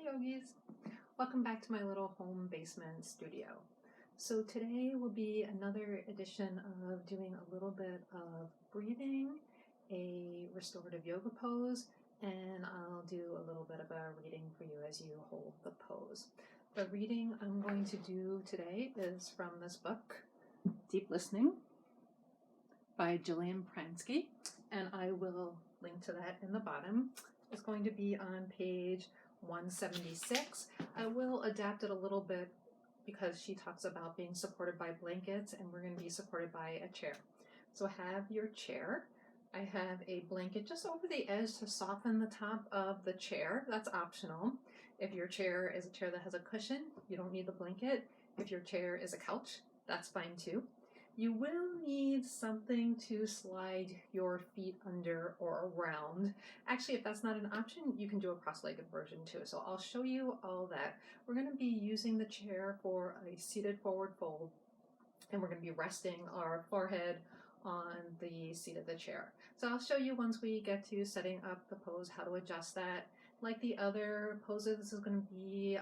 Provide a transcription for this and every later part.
yogis! Welcome back to my little home basement studio. So today will be another edition of doing a little bit of breathing, a restorative yoga pose, and I'll do a little bit of a reading for you as you hold the pose. The reading I'm going to do today is from this book, Deep Listening, by Jillian Pransky, and I will link to that in the bottom. It's going to be on page 176. I will adapt it a little bit because she talks about being supported by blankets, and we're going to be supported by a chair. So have your chair. I have a blanket just over the edge to soften the top of the chair. That's optional. If your chair is a chair that has a cushion, you don't need the blanket. If your chair is a couch, that's fine too. You will need something to slide your feet under or around. Actually, if that's not an option, you can do a cross-legged version too. So I'll show you all that. We're going to be using the chair for a seated forward fold, and we're going to be resting our forehead on the seat of the chair. So I'll show you once we get to setting up the pose how to adjust that. Like the other poses, this is going to be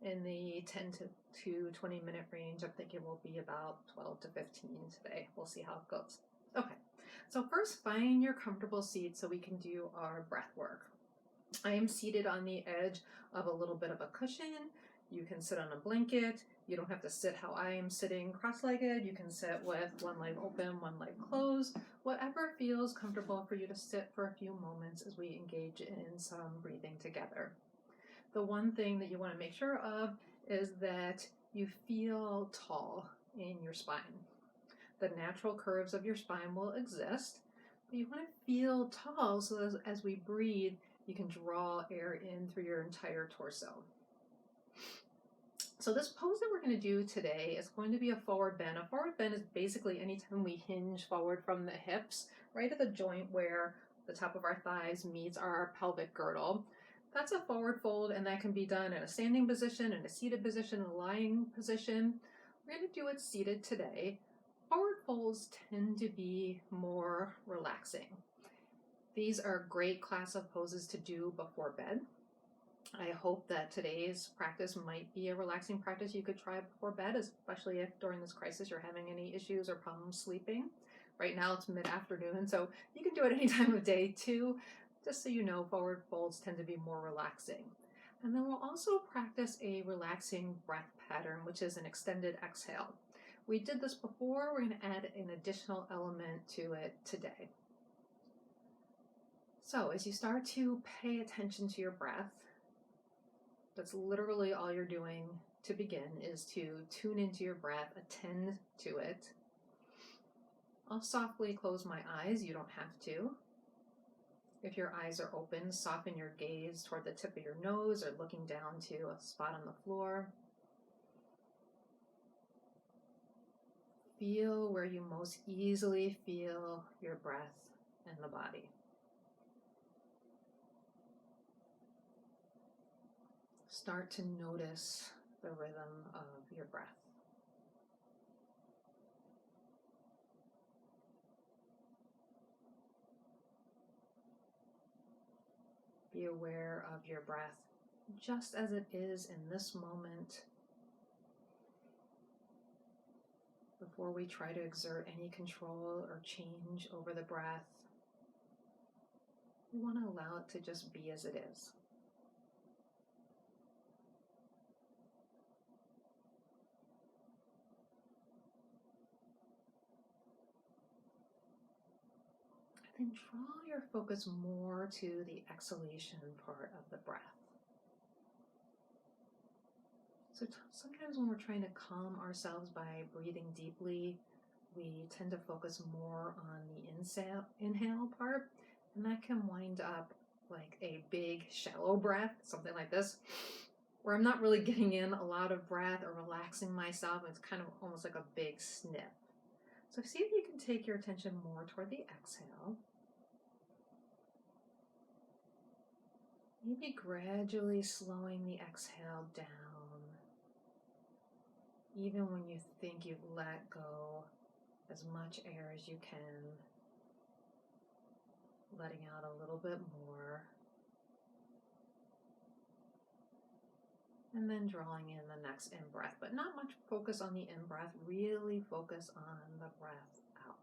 in the 10 to 20 minute range. I'm thinking we'll be about 12 to 15 today. We'll see how it goes. Okay, so first find your comfortable seat so we can do our breath work. I am seated on the edge of a little bit of a cushion. You can sit on a blanket. You don't have to sit how I am sitting cross-legged. You can sit with one leg open, one leg closed. Whatever feels comfortable for you to sit for a few moments as we engage in some breathing together. The one thing that you want to make sure of is that you feel tall in your spine. The natural curves of your spine will exist, but you want to feel tall so as we breathe, you can draw air in through your entire torso. So this pose that we're going to do today is going to be a forward bend. A forward bend is basically anytime we hinge forward from the hips, right at the joint where the top of our thighs meets our pelvic girdle. That's a forward fold, and that can be done in a standing position, in a seated position, in a lying position. We're going to do it seated today. Forward folds tend to be more relaxing. These are a great class of poses to do before bed. I hope that today's practice might be a relaxing practice you could try before bed, especially if during this crisis you're having any issues or problems sleeping. Right now it's mid-afternoon, so you can do it any time of day too. Just so you know, forward folds tend to be more relaxing. And then we'll also practice a relaxing breath pattern, which is an extended exhale. We did this before. We're going to add an additional element to it today. So as you start to pay attention to your breath, that's literally all you're doing to begin, is to tune into your breath, attend to it. I'll softly close my eyes. You don't have to. If your eyes are open, soften your gaze toward the tip of your nose or looking down to a spot on the floor. Feel where you most easily feel your breath and the body. Start to notice the rhythm of your breath. Be aware of your breath just as it is in this moment. Before we try to exert any control or change over the breath, we want to allow it to just be as it is. Then draw your focus more to the exhalation part of the breath. So sometimes when we're trying to calm ourselves by breathing deeply, we tend to focus more on the inhale part, and that can wind up like a big shallow breath, something like this, where I'm not really getting in a lot of breath or relaxing myself. It's kind of almost like a big sniff. So see if you can take your attention more toward the exhale. Maybe gradually slowing the exhale down. Even when you think you've let go as much air as you can, letting out a little bit more. And then drawing in the next in-breath, but not much focus on the in-breath, really focus on the breath out.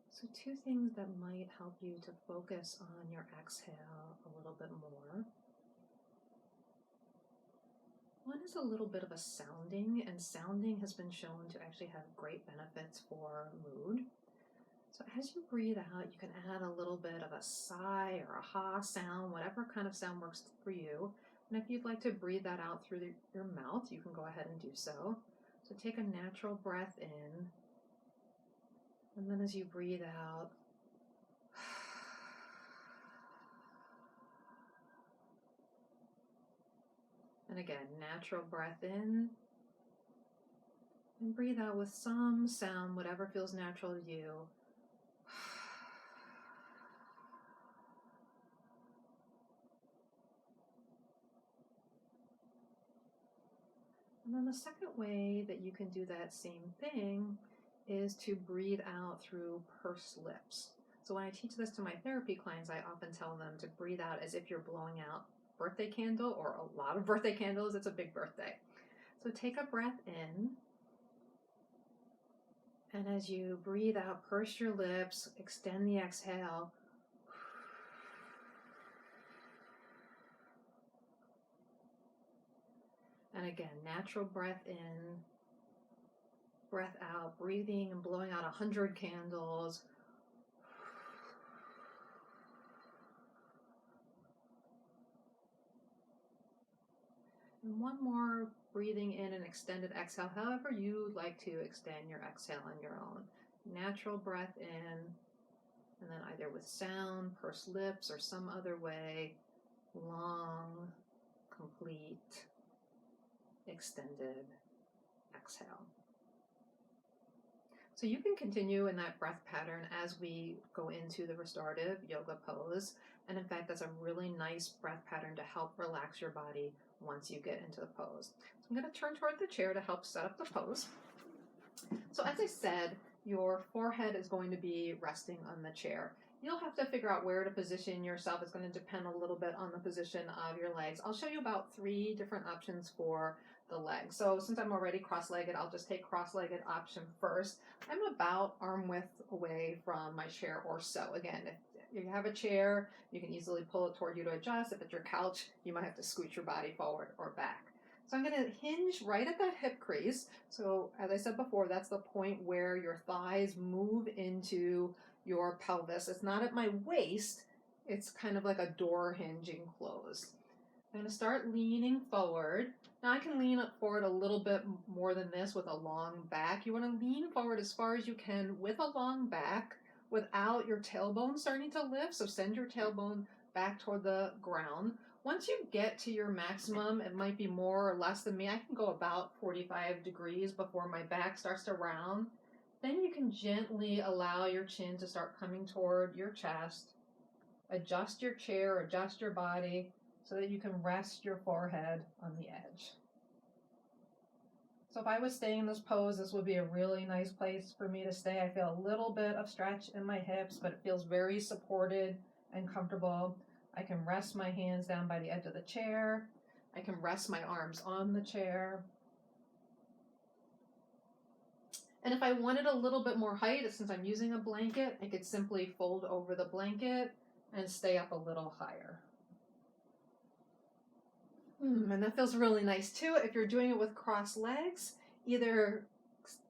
So two things that might help you to focus on your exhale a little bit more. One is a little bit of a sounding, and sounding has been shown to actually have great benefits for mood. So as you breathe out, you can add a little bit of a sigh or a ha sound, whatever kind of sound works for you. And if you'd like to breathe that out through your mouth, you can go ahead and do so. So take a natural breath in, and then as you breathe out, and again, natural breath in, and breathe out with some sound, whatever feels natural to you. And then the second way that you can do that same thing is to breathe out through pursed lips. So when I teach this to my therapy clients, I often tell them to breathe out as if you're blowing out a birthday candle or a lot of birthday candles. It's a big birthday. So take a breath in, and as you breathe out, purse your lips, extend the exhale. And again, natural breath in, breath out, breathing and blowing out 100 candles. And one more, breathing in an extended exhale, however you like to extend your exhale on your own. Natural breath in, and then either with sound, pursed lips, or some other way, long, complete, extended exhale. So you can continue in that breath pattern as we go into the restorative yoga pose. And in fact, that's a really nice breath pattern to help relax your body once you get into the pose. So I'm going to turn toward the chair to help set up the pose. So as I said, your forehead is going to be resting on the chair. You'll have to figure out where to position yourself. It's going to depend a little bit on the position of your legs. I'll show you about 3 different options for the legs. So since I'm already cross-legged, I'll just take cross-legged option first. I'm about arm width away from my chair or so. Again, if you have a chair, you can easily pull it toward you to adjust. If it's your couch, you might have to scoot your body forward or back. So I'm going to hinge right at that hip crease. So as I said before, that's the point where your thighs move into your pelvis. It's not at my waist. It's kind of like a door hinging close. I'm going to start leaning forward. Now I can lean forward a little bit more than this with a long back. You want to lean forward as far as you can with a long back without your tailbone starting to lift. So send your tailbone back toward the ground. Once you get to your maximum, it might be more or less than me. I can go about 45 degrees before my back starts to round. Then you can gently allow your chin to start coming toward your chest. Adjust your chair, adjust your body so that you can rest your forehead on the edge. So if I was staying in this pose, this would be a really nice place for me to stay. I feel a little bit of stretch in my hips, but it feels very supported and comfortable. I can rest my hands down by the edge of the chair. I can rest my arms on the chair. And if I wanted a little bit more height, since I'm using a blanket, I could simply fold over the blanket and stay up a little higher. And that feels really nice too. If you're doing it with crossed legs, either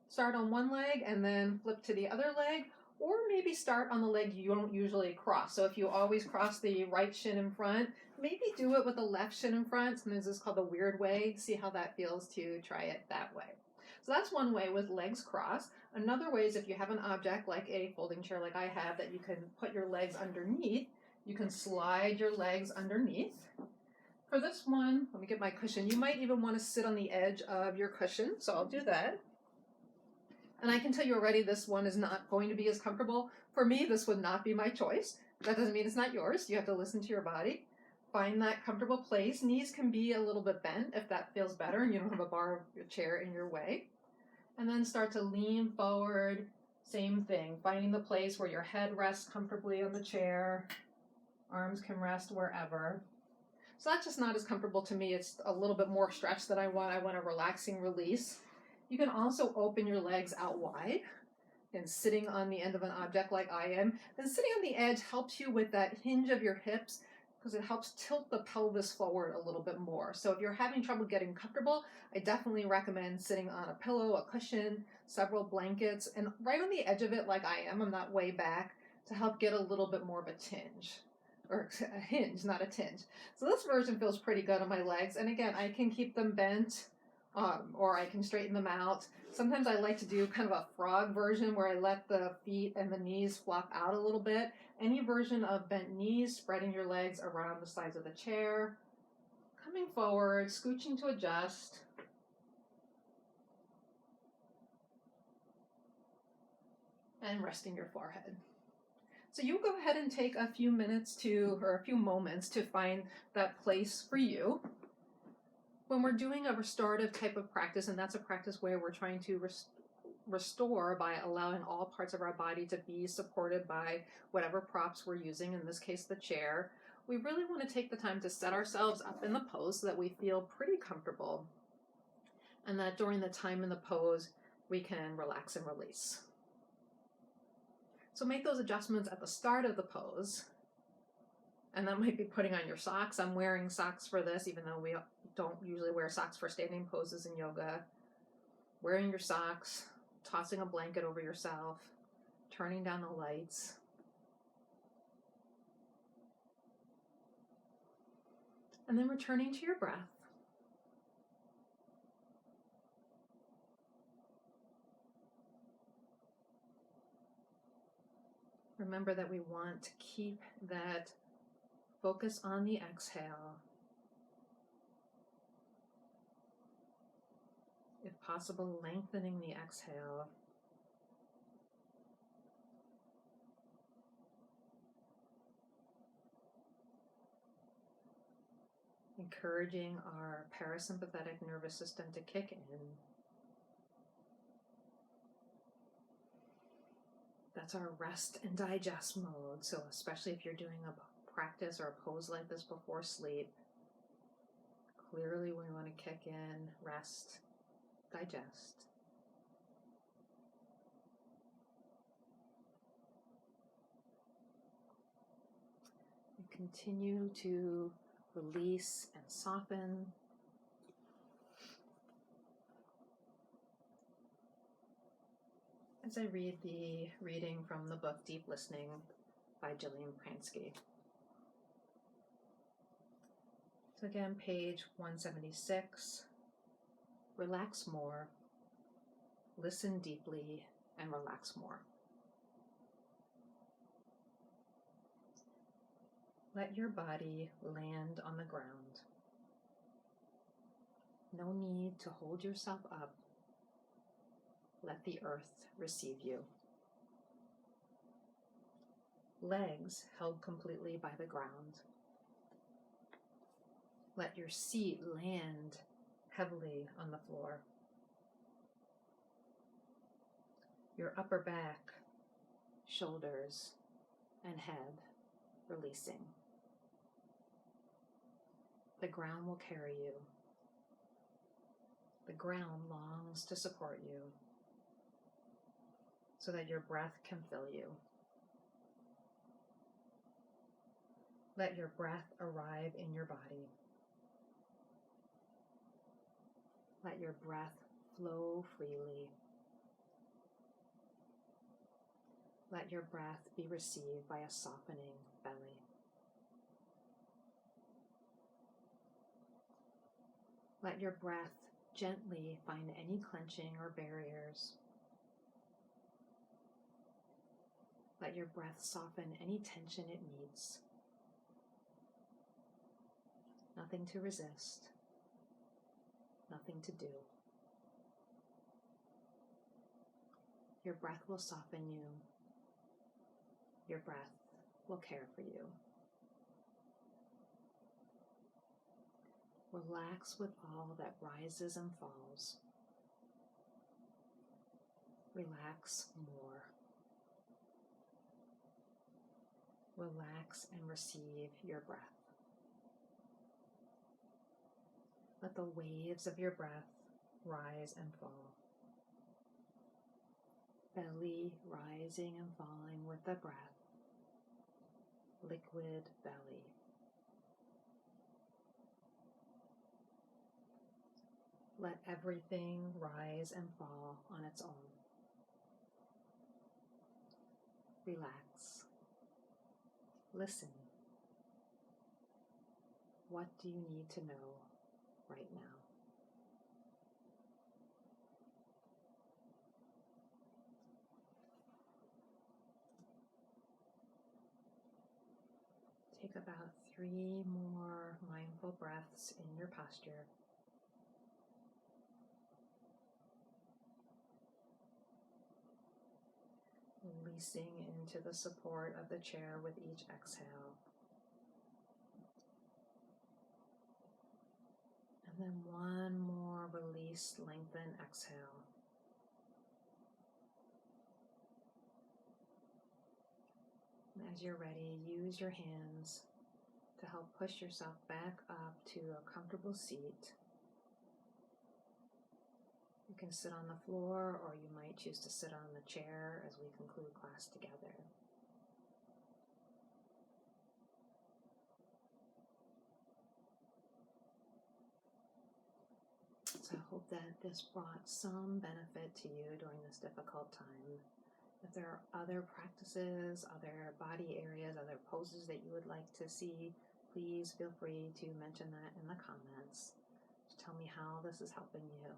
start on one leg and then flip to the other leg, or maybe start on the leg you don't usually cross. So if you always cross the right shin in front, maybe do it with the left shin in front. Sometimes this is called the weird way. See how that feels to try it that way. So that's one way with legs crossed. Another way is if you have an object like a folding chair like I have that you can put your legs underneath, you can slide your legs underneath. For this one, let me get my cushion. You might even want to sit on the edge of your cushion, so I'll do that. And I can tell you already this one is not going to be as comfortable. For me, this would not be my choice. That doesn't mean it's not yours. You have to listen to your body. Find that comfortable place. Knees can be a little bit bent if that feels better and you don't have a bar of your chair in your way. And then start to lean forward. Same thing, finding the place where your head rests comfortably on the chair. Arms can rest wherever. So that's just not as comfortable to me. It's a little bit more stretch that I want. I want a relaxing release. You can also open your legs out wide and sitting on the end of an object like I am. And sitting on the edge helps you with that hinge of your hips because it helps tilt the pelvis forward a little bit more. So if you're having trouble getting comfortable, I definitely recommend sitting on a pillow, a cushion, several blankets, and right on the edge of it like I am. I'm not way back to help get a little bit more of a tinge. Or a hinge, not a tinge. So this version feels pretty good on my legs. And again, I can keep them bent or I can straighten them out. Sometimes I like to do kind of a frog version where I let the feet and the knees flop out a little bit. Any version of bent knees, spreading your legs around the sides of the chair, coming forward, scooching to adjust. And resting your forehead. So you go ahead and take a few minutes or a few moments to find that place for you. When we're doing a restorative type of practice, and that's a practice where we're trying to restore by allowing all parts of our body to be supported by whatever props we're using, in this case the chair, we really want to take the time to set ourselves up in the pose so that we feel pretty comfortable, and that during the time in the pose we can relax and release. So make those adjustments at the start of the pose. And that might be putting on your socks. I'm wearing socks for this, even though we don't usually wear socks for standing poses in yoga. Wearing your socks, tossing a blanket over yourself, turning down the lights. And then returning to your breath. Remember that we want to keep that focus on the exhale. If possible, lengthening the exhale. Encouraging our parasympathetic nervous system to kick in. That's our rest and digest mode. So especially if you're doing a practice or a pose like this before sleep, clearly we want to kick in, rest, digest. And continue to release and soften. As I read the reading from the book Deep Listening by Jillian Pransky. So again, page 176. Relax more, listen deeply, and relax more. Let your body land on the ground. No need to hold yourself up. Let the earth receive you. Legs held completely by the ground. Let your seat land heavily on the floor. Your upper back, shoulders, and head releasing. The ground will carry you. The ground longs to support you so that your breath can fill you. Let your breath arrive in your body. Let your breath flow freely. Let your breath be received by a softening belly. Let your breath gently find any clenching or barriers. Let your breath soften any tension it needs. Nothing to resist. Nothing to do. Your breath will soften you. Your breath will care for you. Relax with all that rises and falls. Relax more. Relax and receive your breath. Let the waves of your breath rise and fall. Belly rising and falling with the breath. Liquid belly. Let everything rise and fall on its own. Relax. Listen. What do you need to know right now? Take about 3 more mindful breaths in your posture. Releasing into the support of the chair with each exhale. And then one more release, lengthen, exhale. And as you're ready, use your hands to help push yourself back up to a comfortable seat. You can sit on the floor, or you might choose to sit on the chair as we conclude class together. So I hope that this brought some benefit to you during this difficult time. If there are other practices, other body areas, other poses that you would like to see, please feel free to mention that in the comments. Just tell me how this is helping you.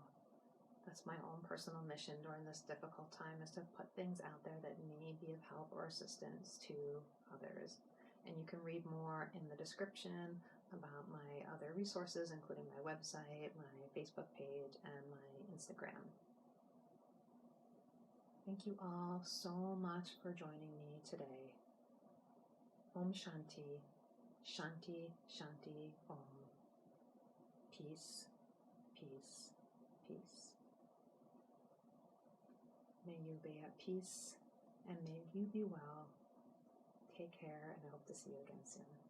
That's my own personal mission during this difficult time, is to put things out there that may be of help or assistance to others. And you can read more in the description about my other resources, including my website, my Facebook page, and my Instagram. Thank you all so much for joining me today. Om Shanti, Shanti, Shanti, Om. Peace, peace, peace. May you be at peace, and may you be well. Take care, and I hope to see you again soon.